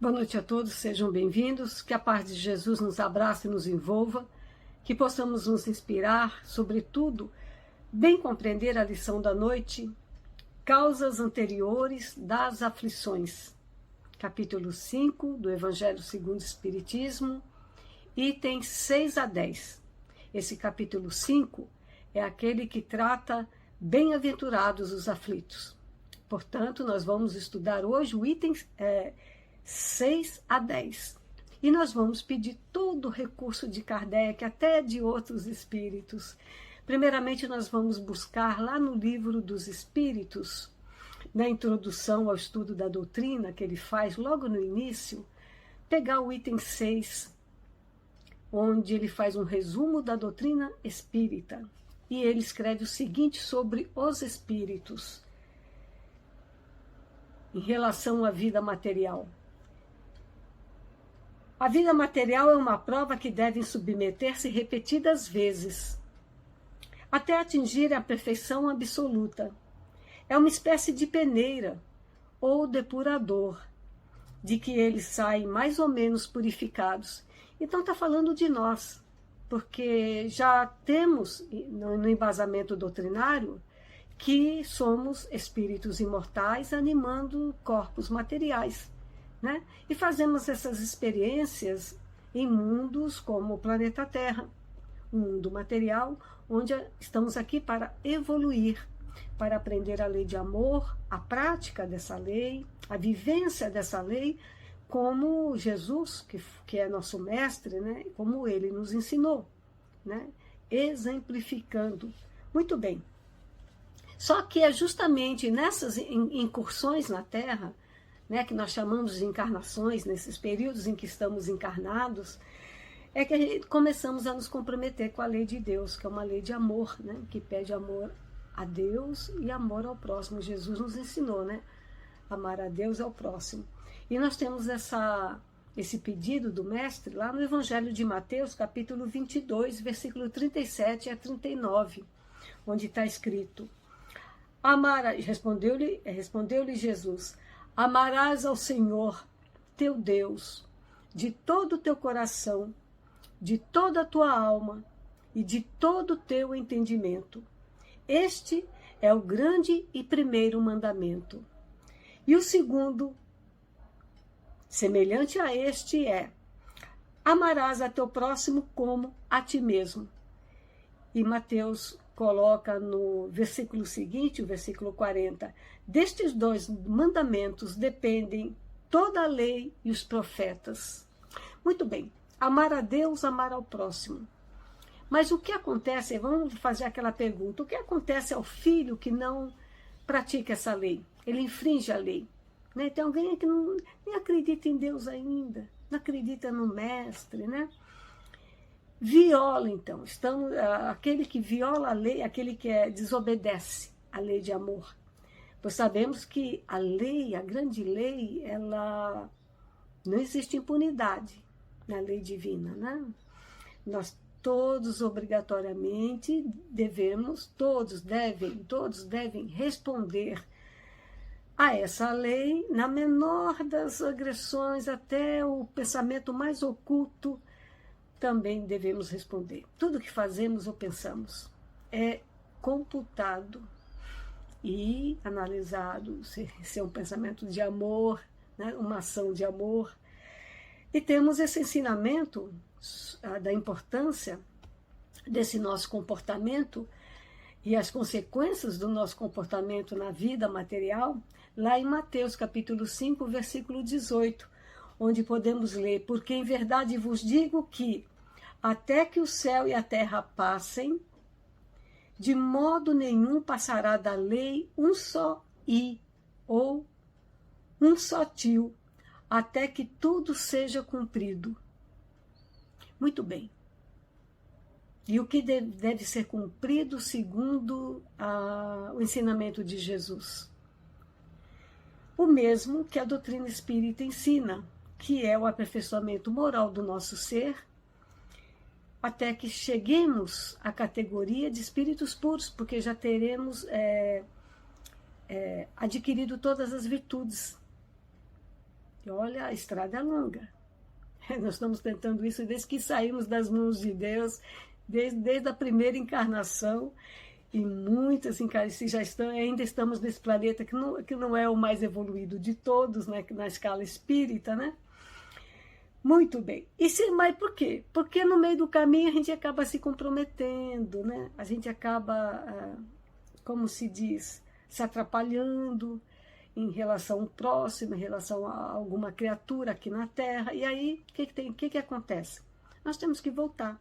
Boa noite a todos, sejam bem-vindos, que a paz de Jesus nos abrace e nos envolva, que possamos nos inspirar, sobretudo, bem compreender a lição da noite, causas anteriores das aflições, capítulo 5 do Evangelho segundo o Espiritismo, itens 6 a 10. Esse capítulo 5 é aquele que trata bem-aventurados os aflitos. Portanto, nós vamos estudar hoje o item 6 a 10. E nós vamos pedir todo o recurso de Kardec, até de outros espíritos. Primeiramente, nós vamos buscar lá no Livro dos Espíritos, na introdução ao estudo da doutrina que ele faz logo no início, pegar o item 6, onde ele faz um resumo da doutrina espírita. E ele escreve o seguinte sobre os espíritos em relação à vida material. A vida material é uma prova que devem submeter-se repetidas vezes, até atingir a perfeição absoluta. É uma espécie de peneira ou depurador, de que eles saem mais ou menos purificados. Então está falando de nós, porque já temos no embasamento doutrinário que somos espíritos imortais animando corpos materiais, né? E fazemos essas experiências em mundos como o planeta Terra, um mundo material, onde estamos aqui para evoluir, para aprender a lei de amor, a prática dessa lei, a vivência dessa lei, como Jesus, que é nosso mestre, né? Como ele nos ensinou, né? Exemplificando. Muito bem. Só que é justamente nessas incursões na Terra, né, que nós chamamos de encarnações, nesses períodos em que estamos encarnados, é que começamos a nos comprometer com a lei de Deus, que é uma lei de amor, né, que pede amor a Deus e amor ao próximo. Jesus nos ensinou, né, amar a Deus e ao próximo. E nós temos esse pedido do Mestre lá no Evangelho de Mateus, capítulo 22, versículo 37 a 39, onde está escrito: respondeu-lhe Jesus: amarás ao Senhor, teu Deus, de todo o teu coração, de toda a tua alma e de todo o teu entendimento. Este é o grande e primeiro mandamento. E o segundo, semelhante a este, é: amarás a teu próximo como a ti mesmo. E Mateus coloca no versículo seguinte, o versículo 40, destes dois mandamentos dependem toda a lei e os profetas. Muito bem, amar a Deus, amar ao próximo. Mas o que acontece, vamos fazer aquela pergunta, o que acontece ao filho que não pratica essa lei? Ele infringe a lei, né? Tem alguém que nem acredita em Deus ainda, não acredita no mestre, né? Viola, então, aquele que viola a lei, aquele que desobedece a lei de amor. Pois sabemos que a lei, a grande lei, ela não existe impunidade na lei divina, né? Nós todos obrigatoriamente todos devem responder a essa lei, na menor das agressões, até o pensamento mais oculto, também devemos responder. Tudo que fazemos ou pensamos é computado e analisado, se é um pensamento de amor, né, uma ação de amor. E temos esse ensinamento da importância desse nosso comportamento e as consequências do nosso comportamento na vida material, lá em Mateus capítulo 5, versículo 18, onde podemos ler: porque em verdade vos digo que até que o céu e a terra passem, de modo nenhum passará da lei um só i, ou um só tio, até que tudo seja cumprido. Muito bem. E o que deve ser cumprido segundo o ensinamento de Jesus? O mesmo que a doutrina espírita ensina, que é o aperfeiçoamento moral do nosso ser, até que cheguemos à categoria de espíritos puros, porque já teremos adquirido todas as virtudes E olha, a estrada é longa. Nós estamos tentando isso desde que saímos das mãos de Deus, desde a primeira encarnação, e muitas encarnações já estão, ainda estamos nesse planeta que não é o mais evoluído de todos, né, na escala espírita, né? Muito bem. Mas por quê? Porque no meio do caminho a gente acaba se comprometendo, né? A gente acaba, como se diz, se atrapalhando em relação ao próximo, em relação a alguma criatura aqui na Terra. E aí, o que acontece? Nós temos que voltar,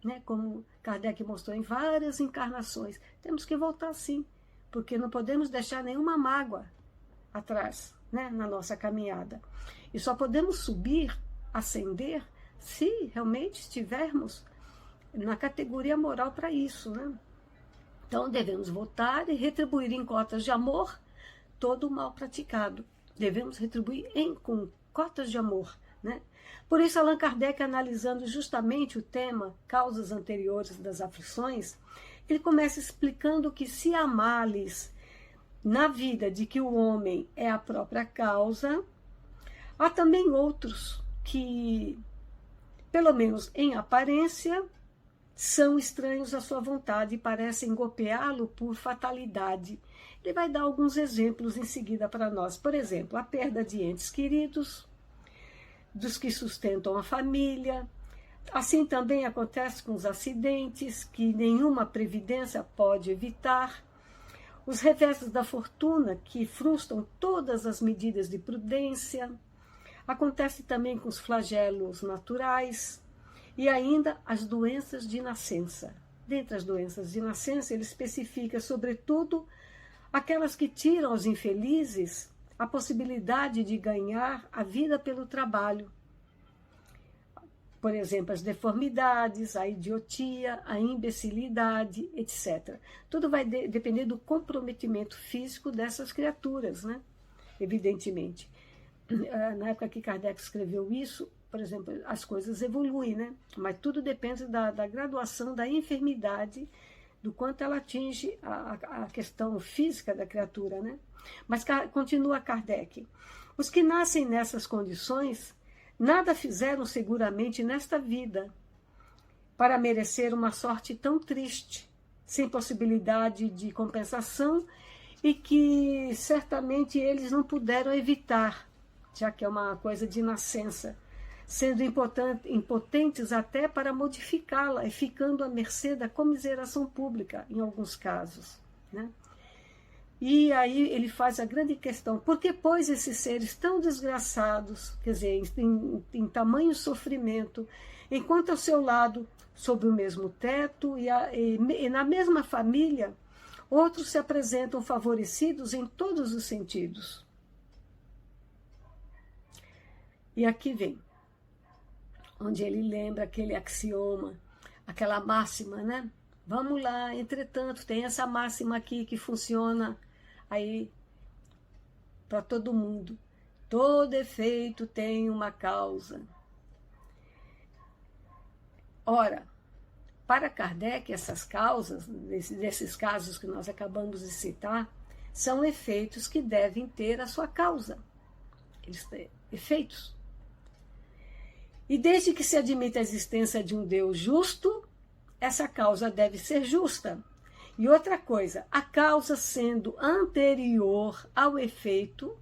né? Como Kardec mostrou em várias encarnações. Temos que voltar sim, porque não podemos deixar nenhuma mágoa atrás, né? Na nossa caminhada. E só podemos subir, ascender, se realmente estivermos na categoria moral para isso, né? Então devemos voltar e retribuir em cotas de amor todo o mal praticado. Devemos retribuir com cotas de amor, né? Por isso, Allan Kardec, analisando justamente o tema causas anteriores das aflições, ele começa explicando que se há males na vida de que o homem é a própria causa, há também outros que, pelo menos em aparência, são estranhos à sua vontade e parecem golpeá-lo por fatalidade. Ele vai dar alguns exemplos em seguida para nós. Por exemplo, a perda de entes queridos, dos que sustentam a família. Assim também acontece com os acidentes, que nenhuma previdência pode evitar. Os reversos da fortuna, que frustram todas as medidas de prudência. Acontece também com os flagelos naturais. E ainda as doenças de nascença. Dentre as doenças de nascença, ele especifica, sobretudo, aquelas que tiram aos infelizes a possibilidade de ganhar a vida pelo trabalho. Por exemplo, as deformidades, a idiotia, a imbecilidade, etc. Tudo vai depender do comprometimento físico dessas criaturas, né? Evidentemente. Na época que Kardec escreveu isso, por exemplo, as coisas evoluem, né? Mas tudo depende da graduação da enfermidade, do quanto ela atinge a questão física da criatura, né? Mas continua Kardec. Os que nascem nessas condições nada fizeram seguramente nesta vida para merecer uma sorte tão triste, sem possibilidade de compensação e que certamente eles não puderam evitar, já que é uma coisa de nascença, sendo impotentes até para modificá-la e ficando à mercê da comiseração pública, em alguns casos, né? E aí ele faz a grande questão, por que, pois, esses seres tão desgraçados, quer dizer, em tamanho sofrimento, enquanto ao seu lado, sob o mesmo teto e na mesma família, outros se apresentam favorecidos em todos os sentidos? E aqui vem, onde ele lembra aquele axioma, aquela máxima, né? Vamos lá, entretanto, tem essa máxima aqui que funciona aí para todo mundo. Todo efeito tem uma causa. Ora, para Kardec, essas causas, desses casos que nós acabamos de citar, são efeitos que devem ter a sua causa. Eles têm efeitos. E desde que se admite a existência de um Deus justo, essa causa deve ser justa. E outra coisa, a causa sendo anterior ao efeito,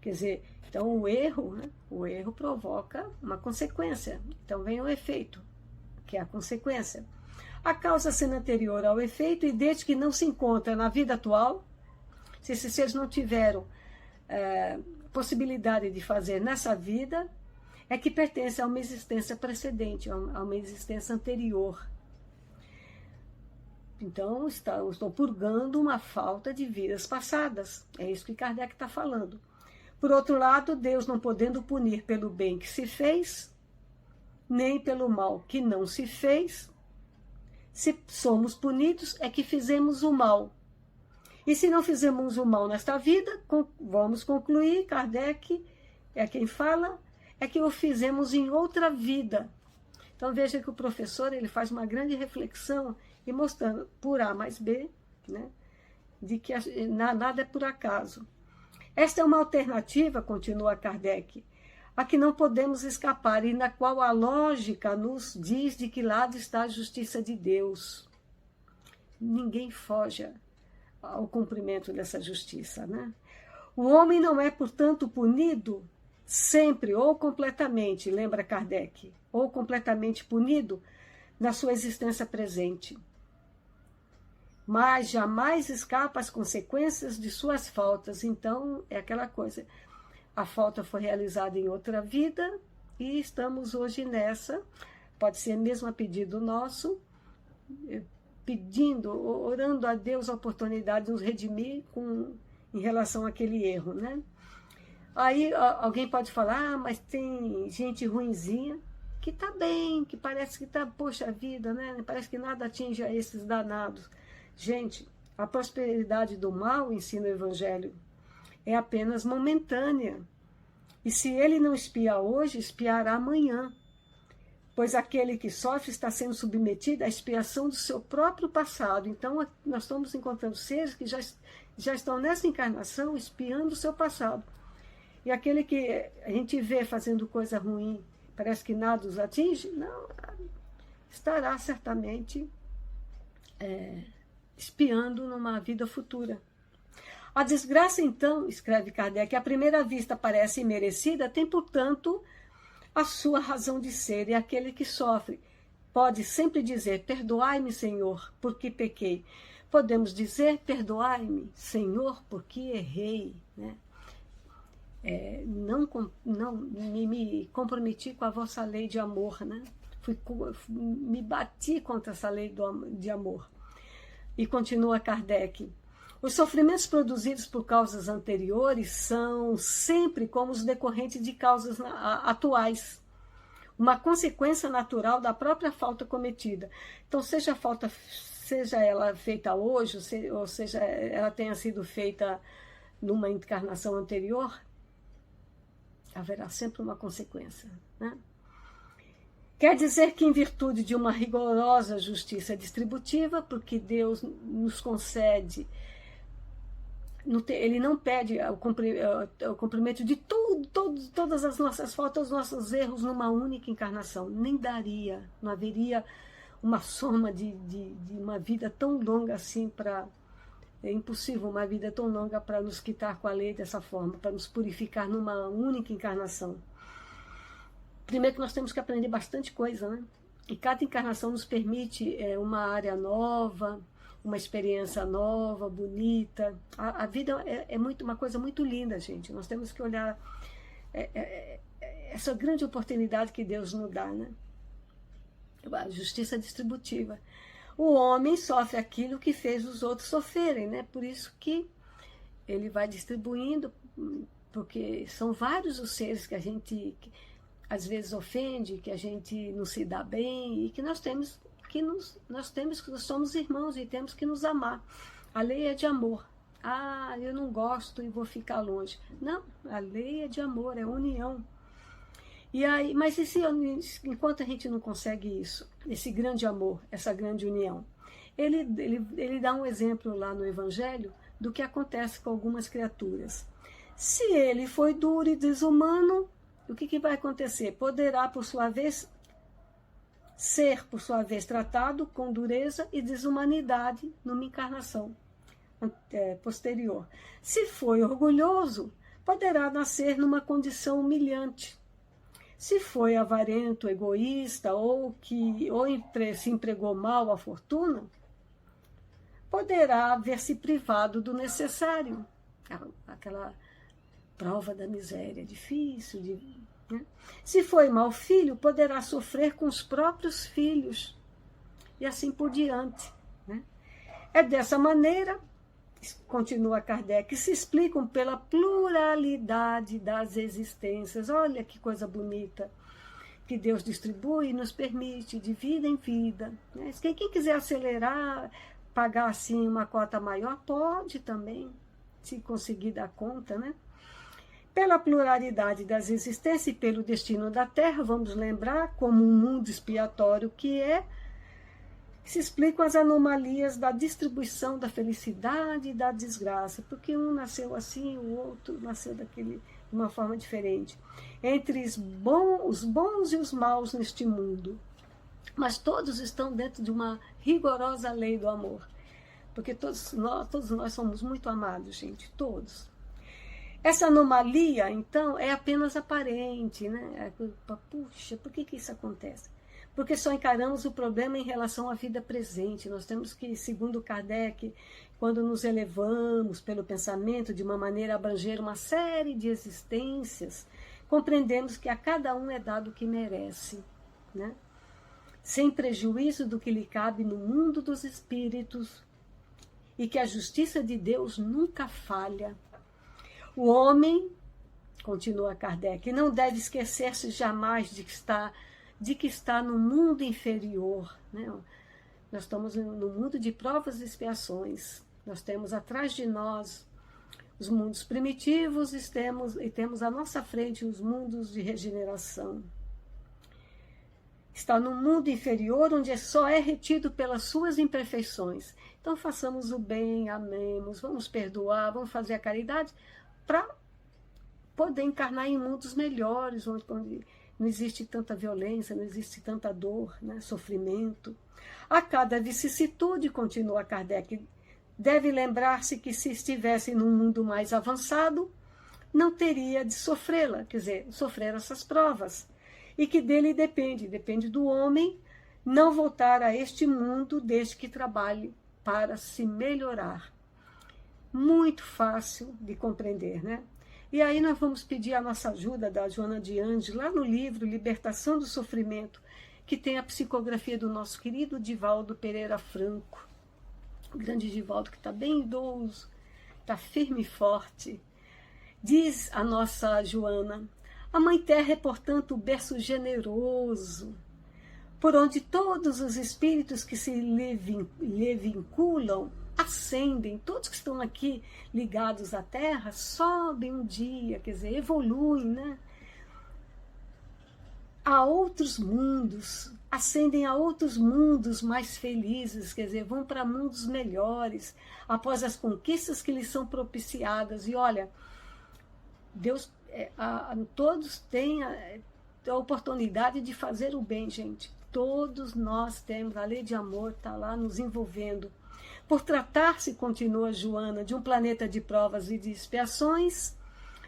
quer dizer, então o erro, né? O erro provoca uma consequência. Então vem o efeito, que é a consequência. A causa sendo anterior ao efeito, e desde que não se encontra na vida atual, se esses seres não tiveram possibilidade de fazer nessa vida, é que pertence a uma existência precedente, a uma existência anterior. Então, estou purgando uma falta de vidas passadas. É isso que Kardec está falando. Por outro lado, Deus não podendo punir pelo bem que se fez, nem pelo mal que não se fez, se somos punidos, é que fizemos o mal. E se não fizemos o mal nesta vida, vamos concluir, Kardec é quem fala, é que o fizemos em outra vida. Então veja que o professor ele faz uma grande reflexão e mostrando por A mais B, né, de que nada é por acaso. Esta é uma alternativa, continua Kardec, a que não podemos escapar e na qual a lógica nos diz de que lado está a justiça de Deus. Ninguém foge ao cumprimento dessa justiça, né? O homem não é, portanto, punido sempre ou completamente, lembra Kardec, ou completamente punido na sua existência presente, mas jamais escapa às consequências de suas faltas. Então, é aquela coisa, a falta foi realizada em outra vida e estamos hoje nessa, pode ser mesmo a pedido nosso, pedindo, orando a Deus a oportunidade de nos redimir em relação àquele erro, né? Aí alguém pode falar, mas tem gente ruinzinha que está bem, que parece que está, poxa vida, né? Parece que nada atinge a esses danados. Gente, a prosperidade do mal, ensina o Evangelho, é apenas momentânea. E se ele não espia hoje, espiará amanhã. Pois aquele que sofre está sendo submetido à expiação do seu próprio passado. Então, nós estamos encontrando seres que já estão nessa encarnação espiando o seu passado. E aquele que a gente vê fazendo coisa ruim, parece que nada os atinge, não, estará certamente espiando numa vida futura. A desgraça, então, escreve Kardec, à primeira vista parece imerecida, tem, portanto, a sua razão de ser, e aquele que sofre pode sempre dizer, perdoai-me, Senhor, porque pequei. Podemos dizer, perdoai-me, Senhor, porque errei, né? Não me comprometi com a vossa lei de amor, né? Me bati contra essa lei de amor. E continua Kardec, os sofrimentos produzidos por causas anteriores são sempre como os decorrentes de causas atuais, uma consequência natural da própria falta cometida. Então, seja a falta, seja ela feita hoje, ou seja, ela tenha sido feita numa encarnação anterior, haverá sempre uma consequência, né? Quer dizer que, em virtude de uma rigorosa justiça distributiva, porque Deus nos concede, ele não pede o cumprimento de todas as nossas faltas, os nossos erros numa única encarnação. Nem daria, não haveria uma soma de uma vida tão longa assim para... É impossível uma vida tão longa para nos quitar com a lei dessa forma, para nos purificar numa única encarnação. Primeiro que nós temos que aprender bastante coisa, né? E cada encarnação nos permite uma área nova, uma experiência nova, bonita. A vida é uma coisa muito linda, gente. Nós temos que olhar essa grande oportunidade que Deus nos dá, né? A justiça distributiva. O homem sofre aquilo que fez os outros sofrerem, né? Por isso que ele vai distribuindo, porque são vários os seres que a gente às vezes ofende, que a gente não se dá bem, e que nós somos irmãos e temos que nos amar. A lei é de amor. Ah, eu não gosto e vou ficar longe. Não, a lei é de amor, é união. E aí, mas enquanto a gente não consegue isso, esse grande amor, essa grande união, ele dá um exemplo lá no Evangelho do que acontece com algumas criaturas. Se ele foi duro e desumano, o que vai acontecer? Poderá, por sua vez, ser, por sua vez, tratado com dureza e desumanidade numa encarnação posterior. Se foi orgulhoso, poderá nascer numa condição humilhante. Se foi avarento, egoísta ou se empregou mal a fortuna, poderá ver-se privado do necessário. Aquela prova da miséria, difícil. Né? Se foi mau filho, poderá sofrer com os próprios filhos. E assim por diante. Né? É dessa maneira, continua Kardec, que se explicam pela pluralidade das existências. Olha que coisa bonita que Deus distribui e nos permite de vida em vida. Né? Quem quiser acelerar, pagar assim uma cota maior, pode também, se conseguir dar conta, né? Pela pluralidade das existências e pelo destino da Terra, vamos lembrar, como um mundo expiatório que é, se explicam as anomalias da distribuição da felicidade e da desgraça, porque um nasceu assim, o outro nasceu de uma forma diferente, entre os bons e os maus neste mundo. Mas todos estão dentro de uma rigorosa lei do amor, porque todos nós somos muito amados, gente, todos. Essa anomalia, então, é apenas aparente, né? Puxa, por que isso acontece? Porque só encaramos o problema em relação à vida presente. Nós temos que, segundo Kardec, quando nos elevamos pelo pensamento de uma maneira a abranger uma série de existências, compreendemos que a cada um é dado o que merece, né? Sem prejuízo do que lhe cabe no mundo dos espíritos, e que a justiça de Deus nunca falha. O homem, continua Kardec, não deve esquecer-se jamais de que está no mundo inferior, né? Nós estamos no mundo de provas e expiações. Nós temos atrás de nós os mundos primitivos e temos à nossa frente os mundos de regeneração. Está no mundo inferior, onde só é retido pelas suas imperfeições. Então façamos o bem, amemos, vamos perdoar, vamos fazer a caridade para poder encarnar em mundos melhores, onde não existe tanta violência, não existe tanta dor, né, sofrimento. A cada vicissitude, continua Kardec, deve lembrar-se que se estivesse num mundo mais avançado, não teria de sofrê-la, quer dizer, sofrer essas provas. E que dele depende do homem não voltar a este mundo desde que trabalhe para se melhorar. Muito fácil de compreender, né? E aí nós vamos pedir a nossa ajuda da Joana de Andes, lá no livro Libertação do Sofrimento, que tem a psicografia do nosso querido Divaldo Pereira Franco. O grande Divaldo, que está bem idoso, está firme e forte. Diz a nossa Joana: a Mãe Terra é, portanto, o berço generoso, por onde todos os espíritos que se lhe vinculam ascendem. Todos que estão aqui ligados à Terra sobem um dia, quer dizer, evoluem, né? A outros mundos, ascendem a outros mundos mais felizes, quer dizer, vão para mundos melhores, após as conquistas que lhes são propiciadas. E olha, Deus... todos têm a oportunidade de fazer o bem, gente. Todos nós temos, a lei de amor está lá nos envolvendo. Por tratar-se, continua Joana, de um planeta de provas e de expiações,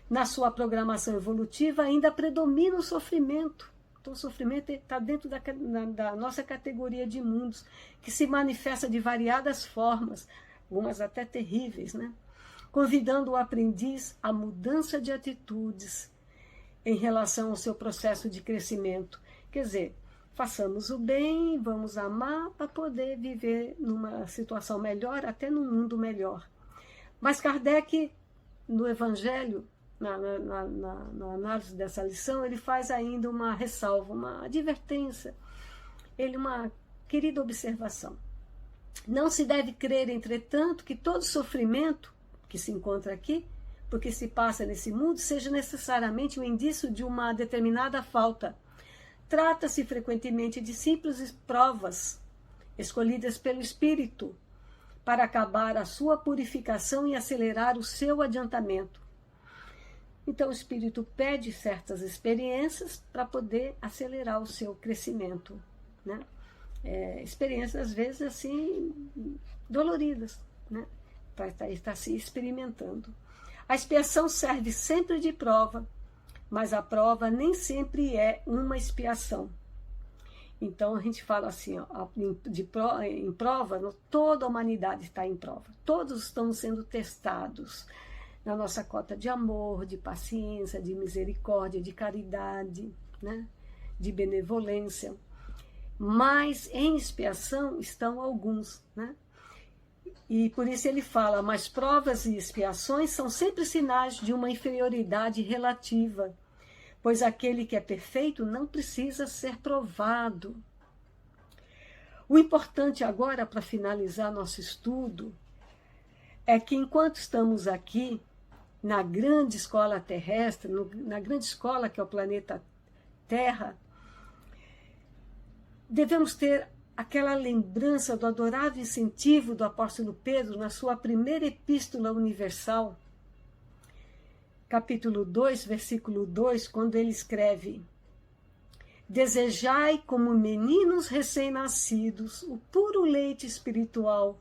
na sua programação evolutiva ainda predomina o sofrimento. Então o sofrimento está dentro da nossa categoria de mundos, que se manifesta de variadas formas, algumas até terríveis, né? Convidando o aprendiz à mudança de atitudes em relação ao seu processo de crescimento. Quer dizer, façamos o bem, vamos amar para poder viver numa situação melhor, até num mundo melhor. Mas Kardec, no Evangelho, na análise dessa lição, ele faz ainda uma ressalva, uma advertência, uma querida observação. Não se deve crer, entretanto, que todo sofrimento que se encontra aqui, porque se passa nesse mundo, seja necessariamente um indício de uma determinada falta. Trata-se frequentemente de simples provas escolhidas pelo Espírito para acabar a sua purificação e acelerar o seu adiantamento. Então o Espírito pede certas experiências para poder acelerar o seu crescimento, né? Experiências às vezes assim doloridas, né? Para estar se experimentando. A expiação serve sempre de prova, mas a prova nem sempre é uma expiação. Então a gente fala assim, ó, em prova, toda a humanidade está em prova. Todos estão sendo testados na nossa cota de amor, de paciência, de misericórdia, de caridade, né? De benevolência. Mas em expiação estão alguns, né? E por isso ele fala, mas provas e expiações são sempre sinais de uma inferioridade relativa, pois aquele que é perfeito não precisa ser provado. O importante agora, para finalizar nosso estudo, é que enquanto estamos aqui, na grande escola terrestre, na grande escola que é o planeta Terra, devemos ter aquela lembrança do adorável incentivo do apóstolo Pedro na sua primeira epístola universal, capítulo 2, versículo 2, quando ele escreve: desejai como meninos recém-nascidos o puro leite espiritual,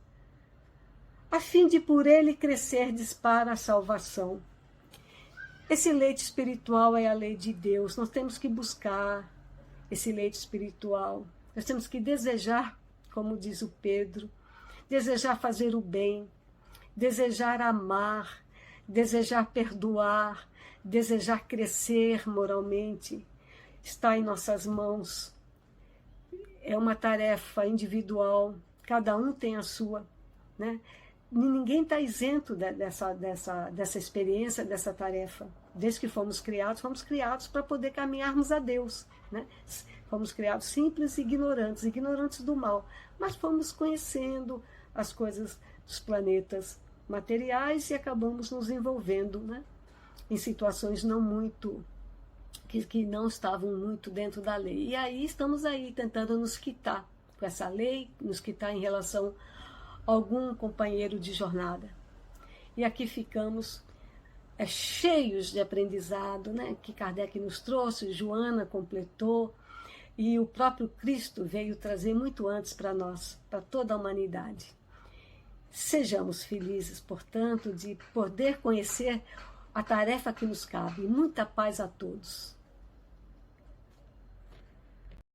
a fim de por ele crescerdes para a salvação. Esse leite espiritual é a lei de Deus. Nós temos que buscar esse leite espiritual. Nós temos que desejar, como diz o Pedro, desejar fazer o bem, desejar amar, desejar perdoar, desejar crescer moralmente. Está em nossas mãos. É uma tarefa individual, cada um tem a sua, né? Ninguém está isento dessa experiência, dessa tarefa. Desde que fomos criados para poder caminharmos a Deus, né? Fomos criados simples e ignorantes do mal, mas fomos conhecendo as coisas dos planetas materiais e acabamos nos envolvendo, né, em situações não muito, que não estavam muito dentro da lei. E aí estamos aí tentando nos quitar com essa lei, nos quitar em relação a algum companheiro de jornada. E aqui ficamos cheios de aprendizado, né, que Kardec nos trouxe, Joana completou, e o próprio Cristo veio trazer muito antes para nós, para toda a humanidade. Sejamos felizes, portanto, de poder conhecer a tarefa que nos cabe. Muita paz a todos.